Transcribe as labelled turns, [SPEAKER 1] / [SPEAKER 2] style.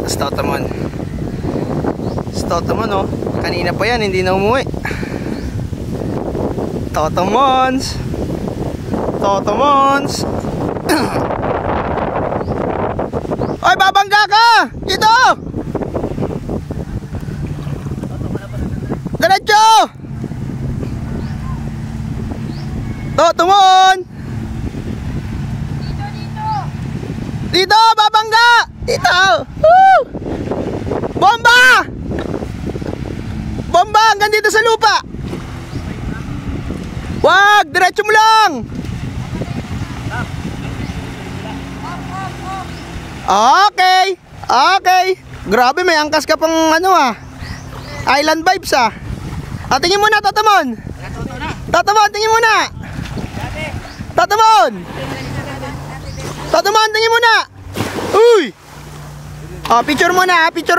[SPEAKER 1] Stoutamon. Stoutamon, oh. Kanina pa yan, hindi na umuwi. Stoutamons. Stoutamons. Oy, babangga ka! Dito! Diretso! Stoutamon! Dito, babangga! Dito! Woo! Bomba! Bomba hanggang dito sa lupa! Wag! Diretso mo lang! Okay! Okay! Grabe, may angkas ka pang ano ah. Island vibes ah. Tingin muna, Tatamon! Tatamon, tingin muna! Tatamon! Tatamon, tingin muna! Uy! Picture muna, picture muna.